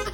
Hey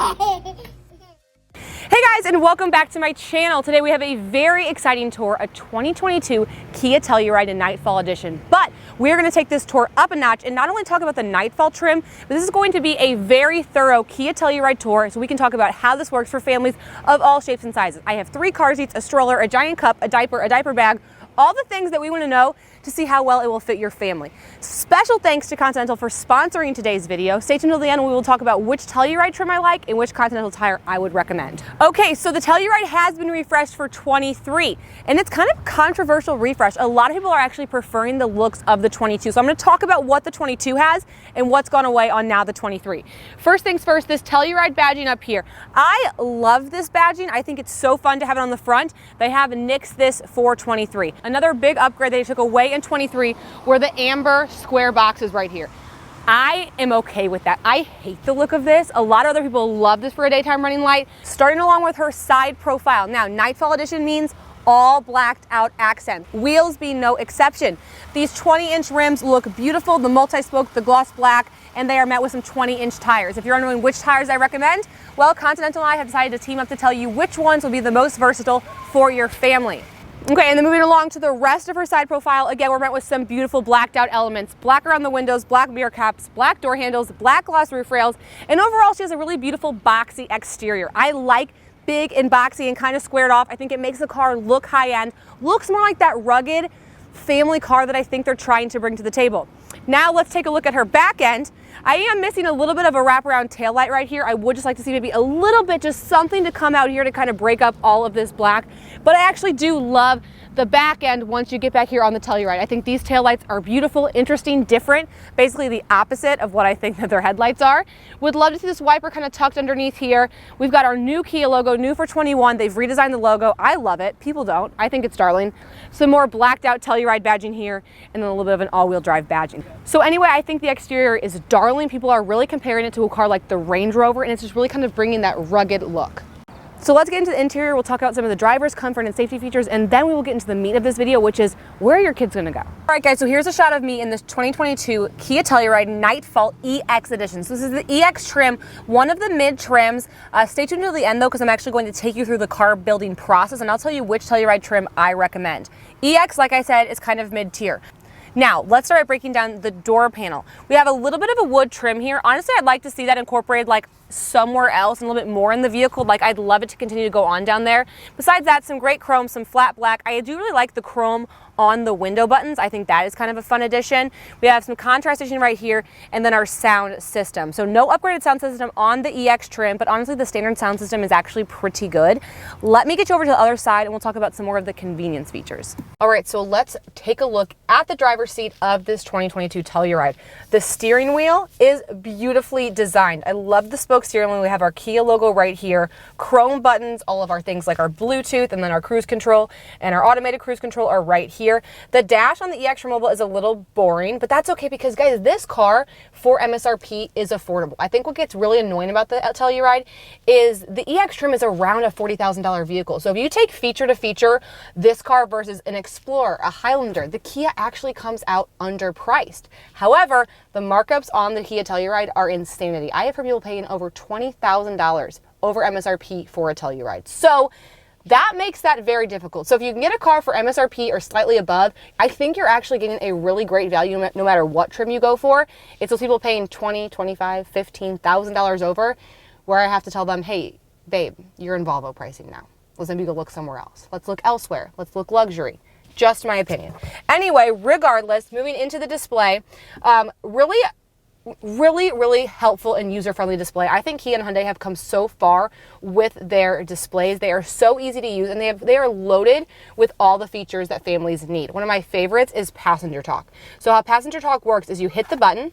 guys, and welcome back to my channel. Today we have a very exciting tour, a 2022 Kia Telluride Nightfall Edition. But we're going to take this tour up a notch and not only talk about the Nightfall trim, but this is going to be a very thorough Kia Telluride tour so we can talk about how this works for families of all shapes and sizes. I have 3 car seats, a stroller, a giant cup, a diaper bag, all the things that we want to know to see how well it will fit your family. Special thanks to Continental for sponsoring today's video. Stay tuned till the end. We will talk about which Telluride trim I like and which Continental tire I would recommend. Okay, so the Telluride has been refreshed for 23, and it's kind of a controversial refresh. A lot of people are actually preferring the looks of the 22. So I'm going to talk about what the 22 has and what's gone away on now the 23. First things first, this Telluride badging up here. I love this badging. I think it's so fun to have it on the front. They have nixed this for 23. Another big upgrade they took away in 23 were the amber square boxes right here. I am okay with that. I hate the look of this. A lot of other people love this for a daytime running light. Starting along with her side profile. Now, Nightfall Edition means all blacked out accent. Wheels be no exception. These 20-inch rims look beautiful. The multi-spoke, the gloss black, and they are met with some 20-inch tires. If you're wondering which tires I recommend, well, Continental and I have decided to team up to tell you which ones will be the most versatile for your family. Okay, and then moving along to the rest of her side profile, again, we're met with some beautiful blacked out elements. Black around the windows, black mirror caps, black door handles, black gloss roof rails, and overall she has a really beautiful boxy exterior. I like big and boxy and kind of squared off. I think it makes the car look high-end, looks more like that rugged family car that I think they're trying to bring to the table. Now let's take a look at her back end. I am missing a little bit of a wraparound taillight right here. I would just like to see maybe a little bit, just something to come out here to kind of break up all of this black. But I actually do love the back end once you get back here on the Telluride. I think these taillights are beautiful, interesting, different, basically the opposite of what I think that their headlights are. Would love to see this wiper kind of tucked underneath here. We've got our new Kia logo, new for 21. They've redesigned the logo. I love it. People don't. I think it's darling. Some more blacked out Telluride badging here, and then a little bit of an all-wheel drive badging. So anyway, I think the exterior is darling. People are really comparing it to a car like the Range Rover, and it's just really kind of bringing that rugged look. So let's get into the interior. We'll talk about some of the driver's comfort and safety features, and then we will get into the meat of this video, which is where are your kids gonna go? All right guys, so here's a shot of me in this 2022 Kia Telluride Nightfall EX Edition. So this is the EX trim, one of the mid trims. Stay tuned till the end though, because I'm actually going to take you through the car building process, and I'll tell you which Telluride trim I recommend. EX, like I said, is kind of mid-tier. Now, let's start by breaking down the door panel. We have a little bit of a wood trim here. Honestly, I'd like to see that incorporated like somewhere else and a little bit more in the vehicle. Like, I'd love it to continue to go on down there. Besides that, some great chrome, some flat black. I do really like the chrome on the window buttons. I think that is kind of a fun addition. We have some contrastation right here, and then our sound system. So no upgraded sound system on the EX trim, but honestly the standard sound system is actually pretty good. Let me get you over to the other side and we'll talk about some more of the convenience features. All right, so let's take a look at the driver's seat of this 2022 Telluride. The steering wheel is beautifully designed. I love the spoke steering wheel. We have our Kia logo right here, chrome buttons, all of our things like our Bluetooth, and then our cruise control and our automated cruise control are right here. The dash on the EX Mobile is a little boring, but that's okay because, guys, this car for MSRP is affordable. I think what gets really annoying about the Telluride is the EX trim is around a $40,000 vehicle. So if you take feature to feature this car versus an Explorer, a Highlander, the Kia actually comes out underpriced. However, the markups on the Kia Telluride are insanity. I have heard people paying over $20,000 over MSRP for a Telluride. So that makes that very difficult. So if you can get a car for MSRP or slightly above, I think you're actually getting a really great value no matter what trim you go for. It's those people paying $20,000, $25,000, $15,000 over, where I have to tell them, hey, babe, you're in Volvo pricing now. Let's maybe go look somewhere else. Let's look elsewhere. Let's look luxury. Just my opinion. Anyway, regardless, moving into the display, really helpful and user-friendly display. I think Kia and Hyundai have come so far with their displays. They are so easy to use, and they are loaded with all the features that families need. One of my favorites is passenger talk. So how passenger talk works is you hit the button,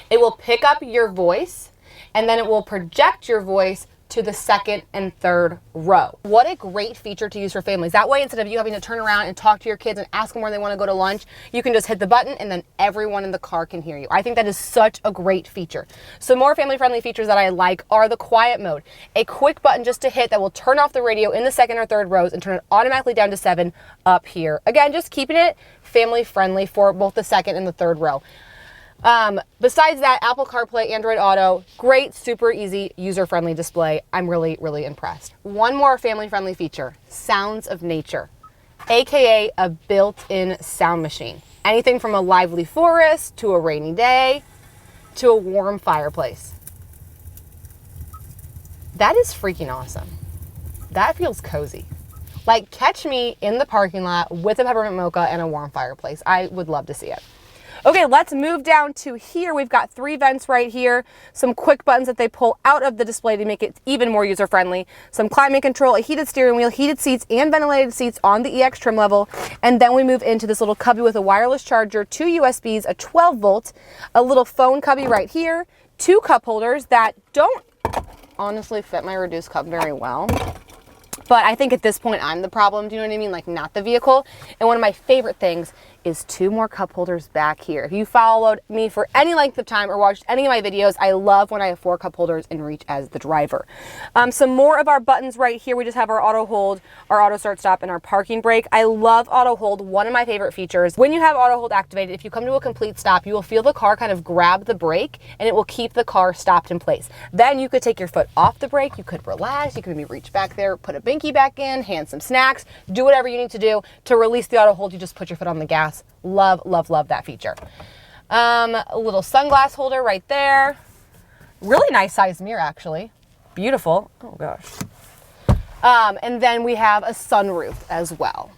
it will pick up your voice, and then it will project your voice to the second and third row. What a great feature to use for families. That way, instead of you having to turn around and talk to your kids and ask them where they want to go to lunch, you can just hit the button and then everyone in the car can hear you. I think that is such a great feature. Some more family-friendly features that I like are the quiet mode. A quick button just to hit that will turn off the radio in the second or third rows and turn it automatically down to 7 up here. Again, just keeping it family-friendly for both the second and the third row. Besides that, Apple CarPlay, Android Auto, great, super easy, user-friendly display. I'm really, really impressed. One more family-friendly feature, sounds of nature, AKA a built-in sound machine. Anything from a lively forest to a rainy day to a warm fireplace. That is freaking awesome. That feels cozy. Like, catch me in the parking lot with a peppermint mocha and a warm fireplace. I would love to see it. Okay, let's move down to here. We've got 3 vents right here, some quick buttons that they pull out of the display to make it even more user-friendly, some climate control, a heated steering wheel, heated seats, and ventilated seats on the EX trim level. And then we move into this little cubby with a wireless charger, 2 USBs, a 12-volt, a little phone cubby right here, 2 cup holders that don't honestly fit my reduced cup very well. But I think at this point, I'm the problem, do you know what I mean? Like, not the vehicle. And one of my favorite things is 2 more cup holders back here. If you followed me for any length of time or watched any of my videos, I love when I have 4 cup holders in reach as the driver. Some more of our buttons right here. We just have our auto hold, our auto start stop, and our parking brake. I love auto hold. One of my favorite features. When you have auto hold activated, if you come to a complete stop, you will feel the car kind of grab the brake and it will keep the car stopped in place. Then you could take your foot off the brake. You could relax. You could maybe reach back there, put a binky back in, hand some snacks, do whatever you need to do to release the auto hold. You just put your foot on the gas. Love, love, love that feature. A little sunglass holder right there. Really nice sized mirror, actually. Beautiful. Oh gosh. And then we have a sunroof as well.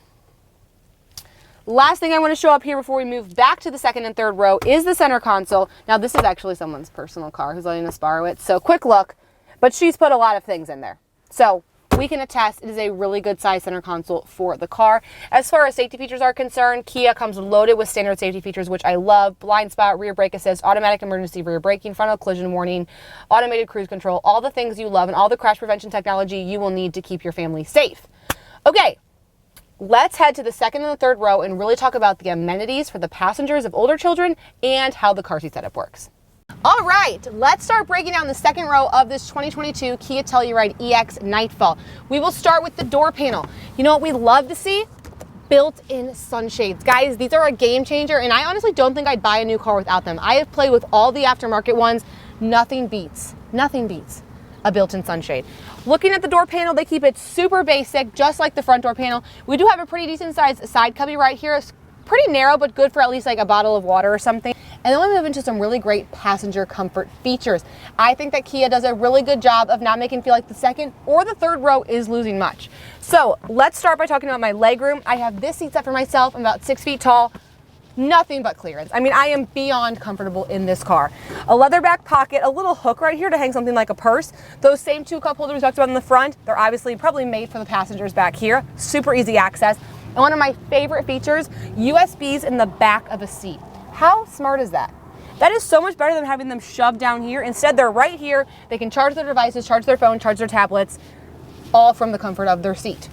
Last thing I want to show up here before we move back to the second and third row is the center console. Now this is actually someone's personal car who's letting us borrow it. So quick look, but she's put a lot of things in there. So we can attest it is a really good size center console for the car. As far as safety features are concerned, Kia comes loaded with standard safety features, which I love. Blind spot, rear brake assist, automatic emergency rear braking, frontal collision warning, automated cruise control, all the things you love and all the crash prevention technology you will need to keep your family safe. Okay, let's head to the second and the third row and really talk about the amenities for the passengers of older children and how the car seat setup works. All right, let's start breaking down the second row of this 2022 Kia Telluride EX Nightfall. We will start with the door panel. You know what we love to see? Built-in sunshades. Guys, these are a game changer, and I honestly don't think I'd buy a new car without them. I have played with all the aftermarket ones. Nothing beats a built-in sunshade. Looking at the door panel, they keep it super basic, just like the front door panel. We do have a pretty decent sized side cubby right here. It's pretty narrow, but good for at least like a bottle of water or something. And then we move into some really great passenger comfort features. I think that Kia does a really good job of not making it feel like the second or the third row is losing much. So let's start by talking about my legroom. I have this seat set for myself. I'm about 6 feet tall. Nothing but clearance. I mean, I am beyond comfortable in this car. A leather back pocket, a little hook right here to hang something like a purse. Those same 2 cup holders we talked about in the front, they're obviously probably made for the passengers back here. Super easy access. And one of my favorite features, USBs in the back of a seat. How smart is that? That is so much better than having them shoved down here. Instead, they're right here. They can charge their devices, charge their phone, charge their tablets, all from the comfort of their seat.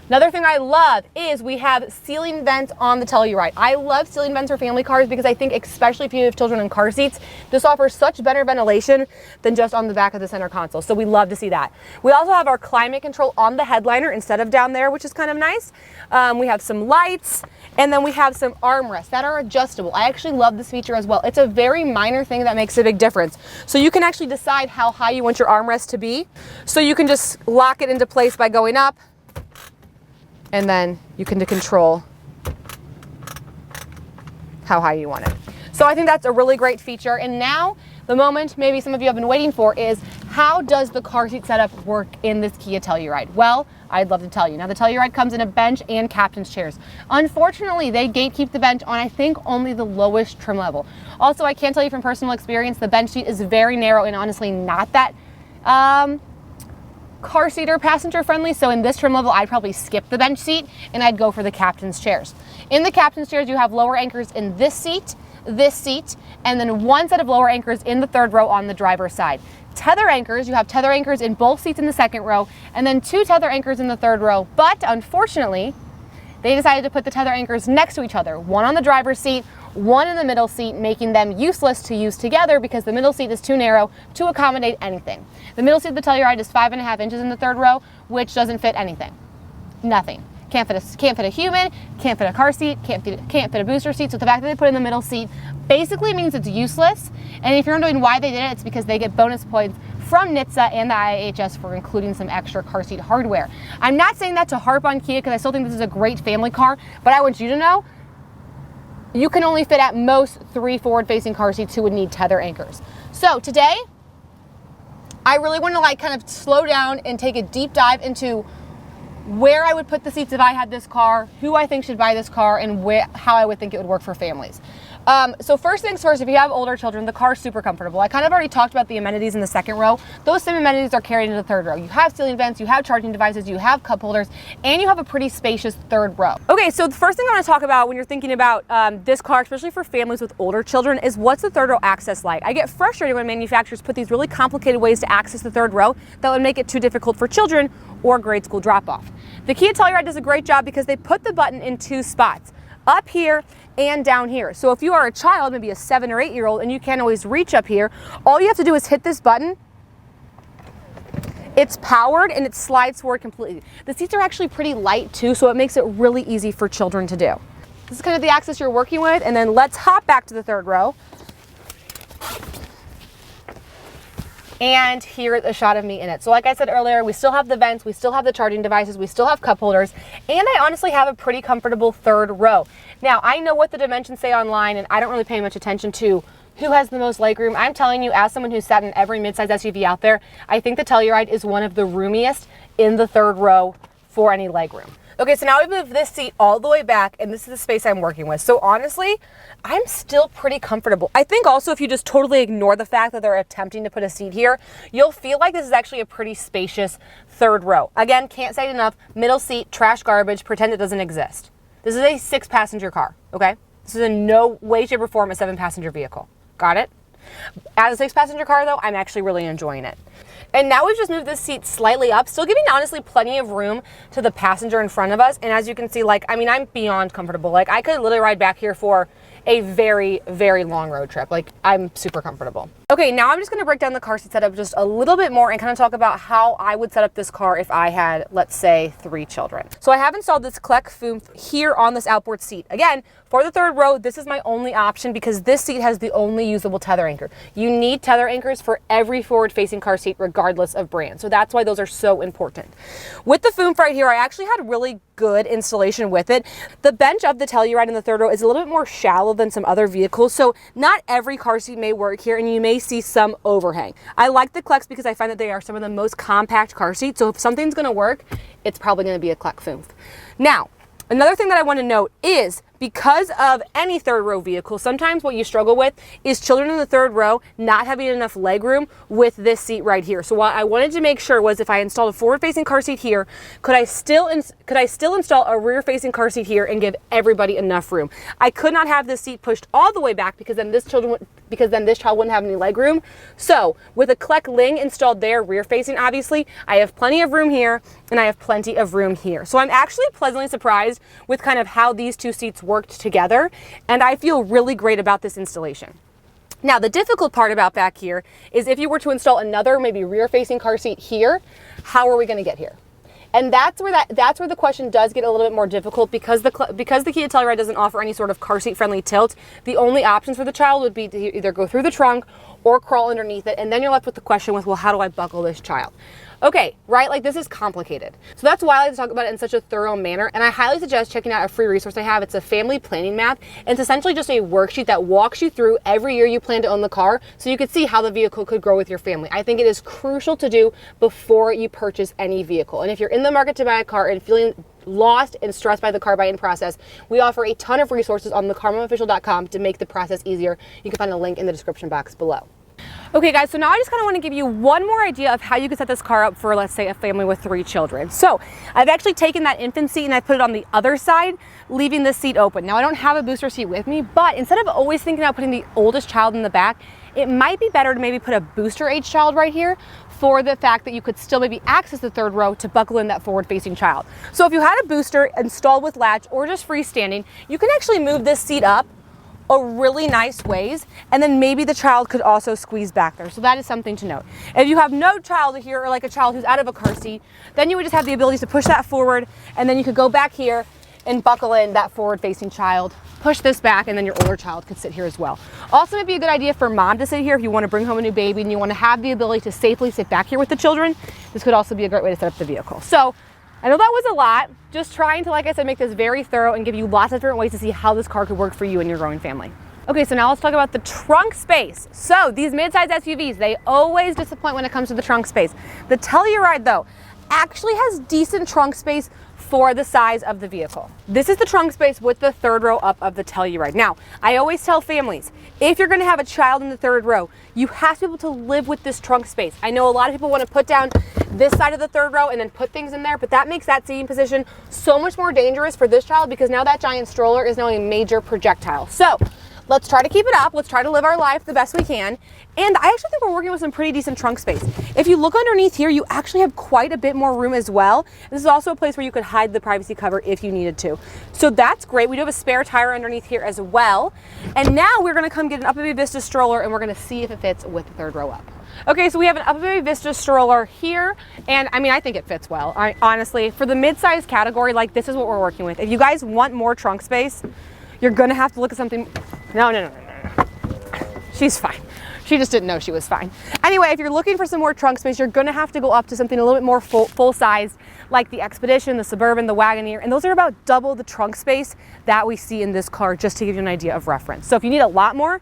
Another thing I love is we have ceiling vents on the Telluride. I love ceiling vents for family cars because I think, especially if you have children in car seats, this offers such better ventilation than just on the back of the center console. So we love to see that. We also have our climate control on the headliner instead of down there, which is kind of nice. We have some lights, and then we have some armrests that are adjustable. I actually love this feature as well. It's a very minor thing that makes a big difference. So you can actually decide how high you want your armrest to be. So you can just lock it into place by going up, and then you can control how high you want it. So I think that's a really great feature. And now the moment maybe some of you have been waiting for is, how does the car seat setup work in this Kia Telluride? Well, I'd love to tell you. Now the Telluride comes in a bench and captain's chairs. Unfortunately, they gatekeep the bench on, I think, only the lowest trim level. Also, I can tell you from personal experience, the bench seat is very narrow and honestly not that car seat or passenger friendly. So in this trim level, I'd probably skip the bench seat and I'd go for the captain's chairs. In the captain's chairs, you have lower anchors in this seat, and then 1 set of lower anchors in the third row on the driver's side. Tether anchors, you have tether anchors in both seats in the second row, and then 2 tether anchors in the third row. But unfortunately, they decided to put the tether anchors next to each other, 1 on the driver's seat, 1 in the middle seat, making them useless to use together because the middle seat is too narrow to accommodate anything. The middle seat of the Telluride is 5.5 inches in the third row, which doesn't fit anything. Nothing. Can't fit a human, can't fit a car seat, can't fit a booster seat. So the fact that they put in the middle seat basically means it's useless. And if you're wondering why they did it, it's because they get bonus points from NHTSA and the IIHS for including some extra car seat hardware. I'm not saying that to harp on Kia because I still think this is a great family car, but I want you to know you can only fit at most 3 forward-facing car seats who would need tether anchors. So today, I really want to kind of slow down and take a deep dive into where I would put the seats if I had this car, who I think should buy this car, and how I would think it would work for families. So first things first, if you have older children, the car's super comfortable. I kind of already talked about the amenities in the second row. Those same amenities are carried into the third row. You have ceiling vents, you have charging devices, you have cup holders, and you have a pretty spacious third row. Okay, so the first thing I want to talk about when you're thinking about this car, especially for families with older children, is what's the third row access like? I get frustrated when manufacturers put these really complicated ways to access the third row that would make it too difficult for children or grade school drop-off. The Kia Telluride does a great job because they put the button in 2 spots, up here and down here. So if you are a child, maybe a 7 or 8 year old, and you can't always reach up here, all you have to do is hit this button. It's powered and it slides forward completely. The seats are actually pretty light too, so it makes it really easy for children to do. This is kind of the access you're working with, and then let's hop back to the third row. And here is a shot of me in it. So like I said earlier, we still have the vents, we still have the charging devices, we still have cup holders, and I honestly have a pretty comfortable third row. Now, I know what the dimensions say online, and I don't really pay much attention to who has the most legroom. I'm telling you, as someone who's sat in every midsize SUV out there, I think the Telluride is one of the roomiest in the third row for any legroom. Okay, so now we've moved this seat all the way back, and this is the space I'm working with. So honestly, I'm still pretty comfortable. I think also if you just totally ignore the fact that they're attempting to put a seat here, you'll feel like this is actually a pretty spacious third row. Again, can't say it enough, middle seat, trash garbage, pretend it doesn't exist. This is a 6-passenger car, okay? This is in no way, shape, or form a 7-passenger vehicle. Got it? As a 6-passenger car though, I'm actually really enjoying it. And now we've just moved this seat slightly up, still giving honestly plenty of room to the passenger in front of us. And as you can see, I'm beyond comfortable. I could literally ride back here for a very, very long road trip. I'm super comfortable. Okay, now I'm just gonna break down the car seat setup just a little bit more and kind of talk about how I would set up this car if I had, let's say, 3 children. So I have installed this Kleck Foom here on this outboard seat. Again, for the third row, this is my only option because this seat has the only usable tether anchor. You need tether anchors for every forward-facing car seat, regardless of brand. So that's why those are so important. With the Foom right here, I actually had really good installation with it. The bench of the Telluride in the third row is a little bit more shallow than some other vehicles, so not every car seat may work here, and you may see some overhang. I like the Klecks because I find that they are some of the most compact car seats, so if something's gonna work, it's probably gonna be a Kleck Foom. Now, another thing that I want to note is because of any third row vehicle, sometimes what you struggle with is children in the third row not having enough leg room with this seat right here. So what I wanted to make sure was if I installed a forward-facing car seat here, could I still install a rear-facing car seat here and give everybody enough room? I could not have this seat pushed all the way back because then this child wouldn't have any leg room. So with a Kleck Ling installed there, rear-facing obviously, I have plenty of room here and I have plenty of room here. So I'm actually pleasantly surprised with kind of how these two seats worked together, and I feel really great about this installation. Now, the difficult part about back here is if you were to install another maybe rear-facing car seat here, how are we going to get here? And that's where the question does get a little bit more difficult because the Kia Telluride doesn't offer any sort of car seat friendly tilt. The only options for the child would be to either go through the trunk or crawl underneath it, and then you're left with the question with, well, how do I buckle this child? Okay, right, this is complicated. So that's why I like to talk about it in such a thorough manner, and I highly suggest checking out a free resource I have. It's a family planning map, and it's essentially just a worksheet that walks you through every year you plan to own the car so you can see how the vehicle could grow with your family. I think it is crucial to do before you purchase any vehicle. And if you're in the market to buy a car and feeling lost and stressed by the car buying process, we offer a ton of resources on thecarmomofficial.com to make the process easier. You can find a link in the description box below. Okay guys, so now I just kind of want to give you one more idea of how you can set this car up for, let's say, a family with 3 children. So I've actually taken that infant seat and I put it on the other side, leaving this seat open. Now I don't have a booster seat with me, but instead of always thinking about putting the oldest child in the back, it might be better to maybe put a booster age child right here for the fact that you could still maybe access the third row to buckle in that forward-facing child. So if you had a booster installed with latch or just freestanding, you can actually move this seat up a really nice ways, and then maybe the child could also squeeze back there. So that is something to note. If you have no child here, or like a child who's out of a car seat, then you would just have the ability to push that forward, and then you could go back here and buckle in that forward-facing child, push this back, and then your older child could sit here as well. Also, it'd be a good idea for mom to sit here if you want to bring home a new baby and you want to have the ability to safely sit back here with the children. This could also be a great way to set up the vehicle. So I know that was a lot, just trying to, like I said, make this very thorough and give you lots of different ways to see how this car could work for you and your growing family. Okay, so now let's talk about the trunk space. So these mid-size SUVs, they always disappoint when it comes to the trunk space. The Telluride, though, actually has decent trunk space for the size of the vehicle. This is the trunk space with the third row up of the Telluride. Now, I always tell families, if you're gonna have a child in the third row, you have to be able to live with this trunk space. I know a lot of people wanna put down this side of the third row and then put things in there, but that makes that seating position so much more dangerous for this child because now that giant stroller is now a major projectile. So let's try to keep it up. Let's try to live our life the best we can. And I actually think we're working with some pretty decent trunk space. If you look underneath here, you actually have quite a bit more room as well. This is also a place where you could hide the privacy cover if you needed to. So that's great. We do have a spare tire underneath here as well. And now we're gonna come get an Upper Baby Vista stroller and we're gonna see if it fits with the third row up. Okay, so we have an Upper Baby Vista stroller here. And I mean, I think it fits well. Honestly, for the mid-size category, like this is what we're working with. If you guys want more trunk space, you're gonna have to look at something. No. She's fine. She just didn't know she was fine. Anyway, if you're looking for some more trunk space, you're gonna have to go up to something a little bit more full-sized, like the Expedition, the Suburban, the Wagoneer, and those are about double the trunk space that we see in this car, just to give you an idea of reference. So if you need a lot more,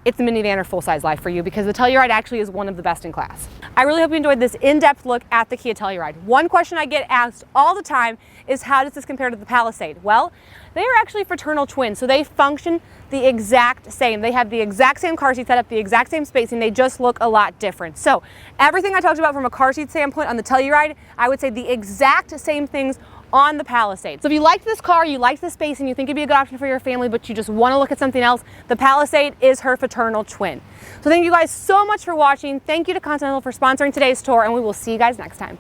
it's the minivan or full-size life for you because the Telluride actually is one of the best in class. I really hope you enjoyed this in-depth look at the Kia Telluride. One question I get asked all the time is how does this compare to the Palisade? Well, they are actually fraternal twins, so they function the exact same. They have the exact same car seat setup, the exact same spacing, they just look a lot different. So everything I talked about from a car seat standpoint on the Telluride, I would say the exact same things on the Palisade. So if you liked this car, you liked the space, and you think it'd be a good option for your family, but you just want to look at something else, the Palisade is her fraternal twin. So thank you guys so much for watching. Thank you to Continental for sponsoring today's tour, and we will see you guys next time.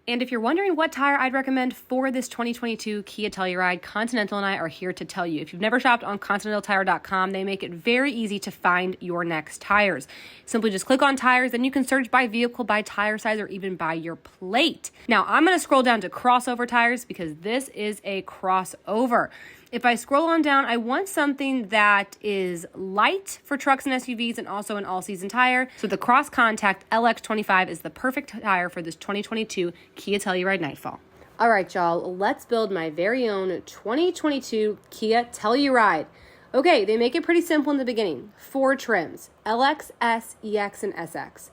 And if you're wondering what tire I'd recommend for this 2022 Kia Telluride, Continental and I are here to tell you. If you've never shopped on ContinentalTire.com, they make it very easy to find your next tires. Simply just click on tires, then you can search by vehicle, by tire size, or even by your plate. Now, I'm going to scroll down to crossover tires because this is a crossover. If I scroll on down, I want something that is light for trucks and SUVs and also an all-season tire. So the Cross Contact LX25 is the perfect tire for this 2022 Kia Telluride Nightfall. All right, y'all, let's build my very own 2022 Kia Telluride. Okay, they make it pretty simple in the beginning. 4 trims, LX, S, EX, and SX.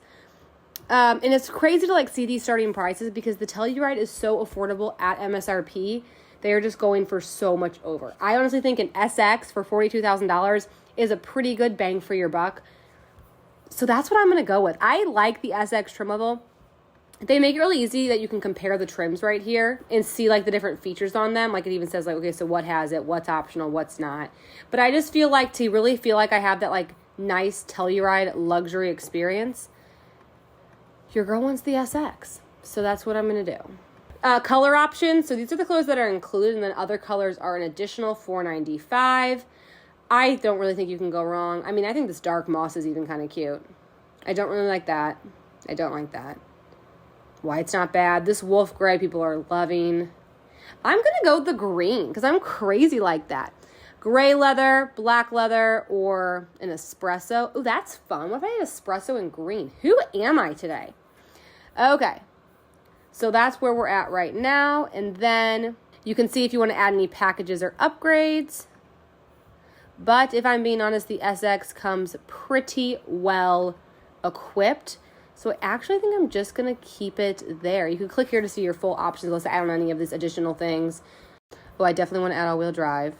And it's crazy to see these starting prices because the Telluride is so affordable at MSRP. They are just going for so much over. I honestly think an SX for $42,000 is a pretty good bang for your buck. So that's what I'm going to go with. I like the SX trim level. They make it really easy that you can compare the trims right here and see the different features on them. It even says okay, so what has it, what's optional, what's not. But I just feel to really feel like I have that nice Telluride luxury experience, your girl wants the SX. So that's what I'm going to do. Color options. So these are the colors that are included, and then other colors are an additional $495. I don't really think you can go wrong. I mean, I think this dark moss is even kind of cute. I don't really like that. I don't like that. White's not bad. This wolf gray people are loving. I'm going to go with the green because I'm crazy like that. Gray leather, black leather, or an espresso. Oh, that's fun. What if I had espresso and green? Who am I today? Okay. So that's where we're at right now. And then you can see if you want to add any packages or upgrades. But if I'm being honest, the SX comes pretty well equipped. So I actually think I'm just going to keep it there. You can click here to see your full options list. Add on any of these additional things. Oh, I definitely want to add all-wheel drive.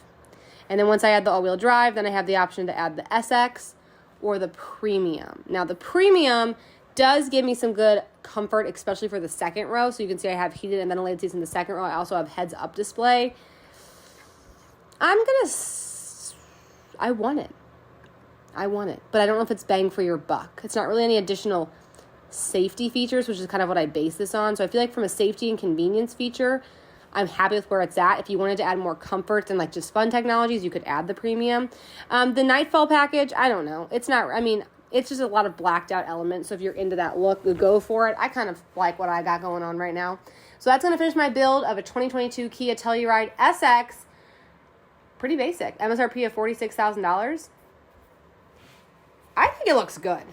And then once I add the all-wheel drive, then I have the option to add the SX or the Premium. Now the Premium does give me some good comfort, especially for the second row. So you can see I have heated and ventilated seats in the second row. I also have heads-up display. I want it. But I don't know if it's bang for your buck. It's not really any additional safety features, which is kind of what I base this on. So I feel like from a safety and convenience feature, I'm happy with where it's at. If you wanted to add more comfort and like just fun technologies, you could add the premium. The Nightfall package, I don't know. It's not, I mean, it's just a lot of blacked out elements. So if you're into that look, go for it. I kind of like what I got going on right now. So that's going to finish my build of a 2022 Kia Telluride SX. Pretty basic. MSRP of $46,000. I think it looks good.